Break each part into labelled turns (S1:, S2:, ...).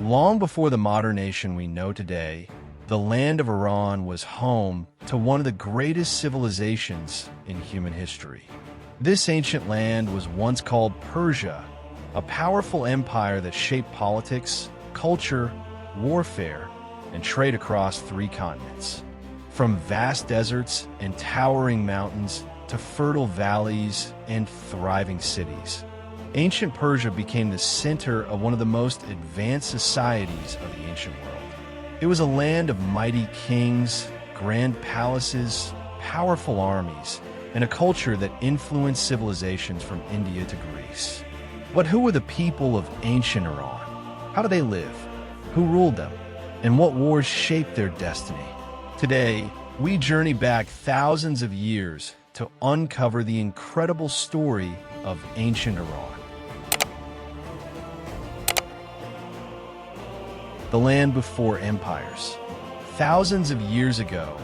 S1: Long before the modern nation we know today, the land of Iran was home to one of the greatest civilizations in human history. This ancient land was once called Persia, a powerful empire that shaped politics, culture, warfare, and trade across 3 continents. From vast deserts and towering mountains to fertile valleys and thriving cities, ancient Persia became the center of one of the most advanced societies of the ancient world. It was a land of mighty kings, grand palaces, powerful armies, and a culture that influenced civilizations from India to Greece. But who were the people of ancient Iran? How did they live? Who ruled them? And what wars shaped their destiny? Today, we journey back thousands of years to uncover the incredible story of ancient Iran. The land before empires. Thousands of years ago,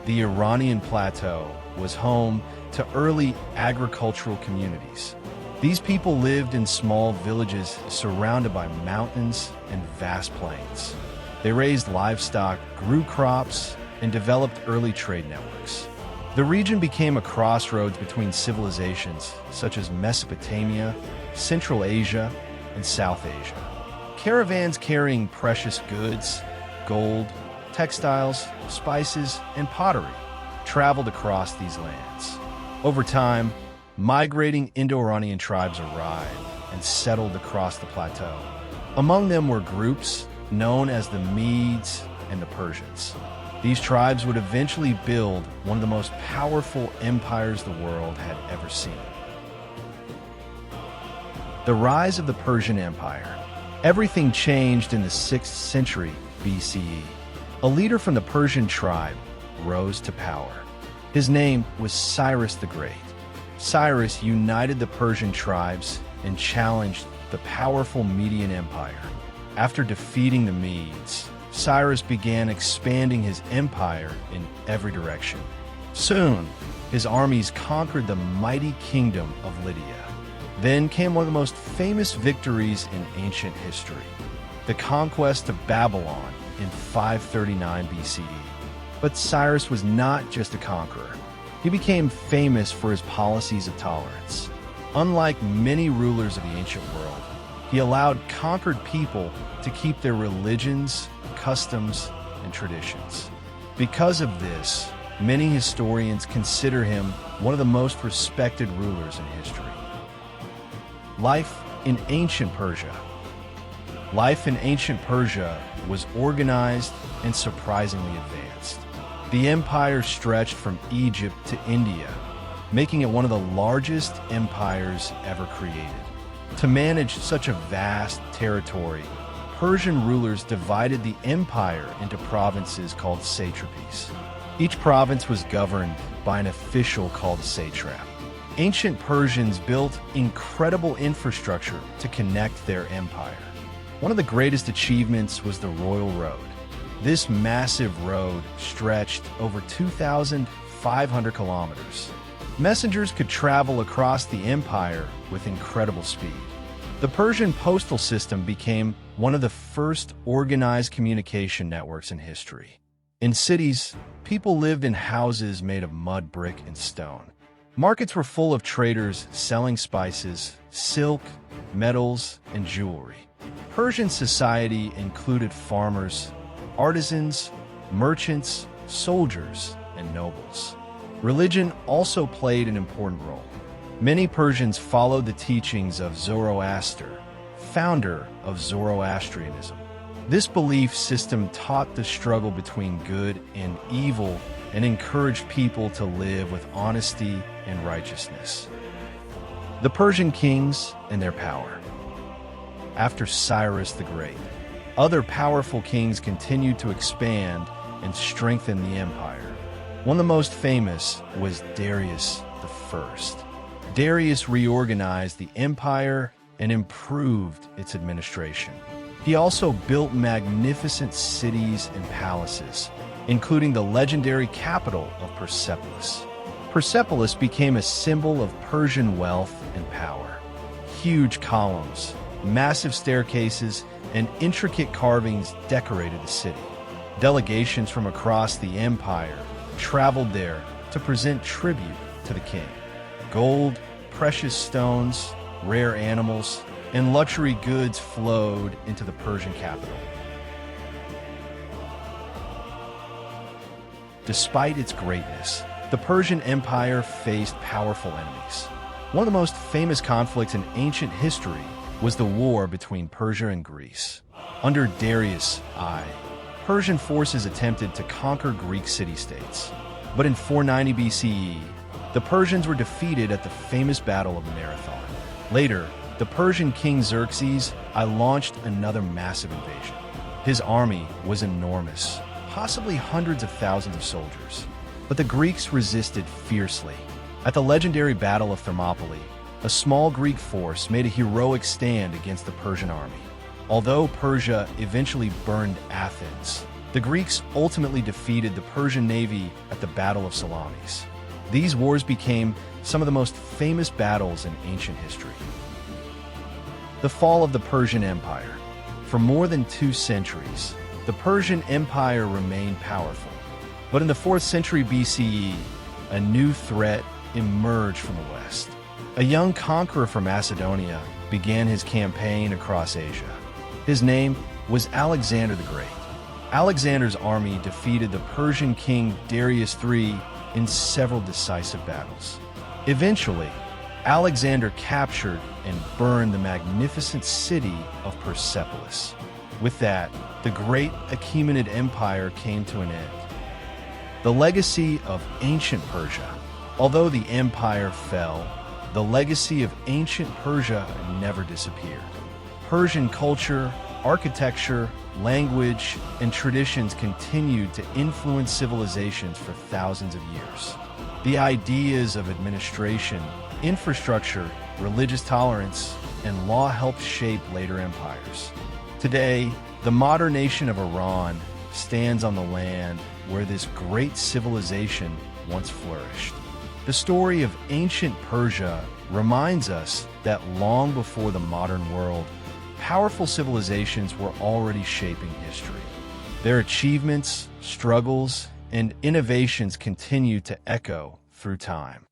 S1: the Iranian plateau was home to early agricultural communities. These people lived in small villages surrounded by mountains and vast plains. They raised livestock, grew crops, and developed early trade networks. The region became a crossroads between civilizations such as Mesopotamia, Central Asia, and South Asia. Caravans carrying precious goods, gold, textiles, spices, and pottery traveled across these lands. Over time, migrating Indo-Iranian tribes arrived and settled across the plateau. Among them were groups known as the Medes and the Persians. These tribes would eventually build one of the most powerful empires the world had ever seen. The rise of the Persian Empire. Everything changed in the 6th century BCE. A leader from the Persian tribe rose to power. His name was Cyrus the Great. Cyrus united the Persian tribes and challenged the powerful Median Empire. After defeating the Medes, Cyrus began expanding his empire in every direction. Soon, his armies conquered the mighty kingdom of Lydia. Then came one of the most famous victories in ancient history, the conquest of Babylon in 539 BCE. But Cyrus was not just a conqueror. He became famous for his policies of tolerance. Unlike many rulers of the ancient world, he allowed conquered people to keep their religions, customs, and traditions. Because of this, many historians consider him one of the most respected rulers in history. Life in ancient Persia. Life in ancient Persia was organized and surprisingly advanced. The empire stretched from Egypt to India, making it one of the largest empires ever created. To manage such a vast territory, Persian rulers divided the empire into provinces called satrapies. Each province was governed by an official called a satrap. Ancient Persians built incredible infrastructure to connect their empire. One of the greatest achievements was the Royal Road. This massive road stretched over 2,500 kilometers. Messengers could travel across the empire with incredible speed. The Persian postal system became one of the first organized communication networks in history. In cities, people lived in houses made of mud, brick, and stone. Markets were full of traders selling spices, silk, metals, and jewelry. Persian society included farmers, artisans, merchants, soldiers, and nobles. Religion also played an important role. Many Persians followed the teachings of Zoroaster, founder of Zoroastrianism. This belief system taught the struggle between good and evil and encouraged people to live with honesty and righteousness. The Persian kings and their power. After Cyrus the Great, other powerful kings continued to expand and strengthen the empire. One of the most famous was Darius I. Darius reorganized the empire and improved its administration. He also built magnificent cities and palaces, including the legendary capital of Persepolis. Persepolis became a symbol of Persian wealth and power. Huge columns, massive staircases, and intricate carvings decorated the city. Delegations from across the empire traveled there to present tribute to the king. Gold, precious stones, rare animals, and luxury goods flowed into the Persian capital. Despite its greatness, the Persian Empire faced powerful enemies. One of the most famous conflicts in ancient history was the war between Persia and Greece. Under Darius I, Persian forces attempted to conquer Greek city-states. But in 490 BCE, the Persians were defeated at the famous Battle of Marathon. Later, the Persian king Xerxes I launched another massive invasion. His army was enormous, possibly hundreds of thousands of soldiers. But the Greeks resisted fiercely. At the legendary Battle of Thermopylae, a small Greek force made a heroic stand against the Persian army. Although Persia eventually burned Athens, the Greeks ultimately defeated the Persian navy at the Battle of Salamis. These wars became some of the most famous battles in ancient history. The fall of the Persian Empire. For more than 2 centuries, the Persian Empire remained powerful. But in the 4th century BCE, a new threat emerged from the west. A young conqueror from Macedonia began his campaign across Asia. His name was Alexander the Great. Alexander's army defeated the Persian king Darius III in several decisive battles. Eventually, Alexander captured and burned the magnificent city of Persepolis. With that, the great Achaemenid Empire came to an end. The legacy of ancient Persia. Although the empire fell, the legacy of ancient Persia never disappeared. Persian culture, architecture, language, and traditions continued to influence civilizations for thousands of years. The ideas of administration, infrastructure, religious tolerance, and law helped shape later empires. Today, the modern nation of Iran stands on the land where this great civilization once flourished. The story of ancient Persia reminds us that long before the modern world, powerful civilizations were already shaping history. Their achievements, struggles, and innovations continue to echo through time.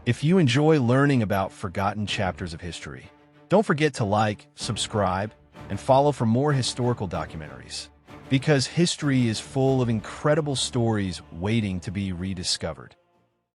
S1: If you enjoy learning about forgotten chapters of history, don't forget to like, subscribe, and follow for more historical documentaries, because history is full of incredible stories waiting to be rediscovered.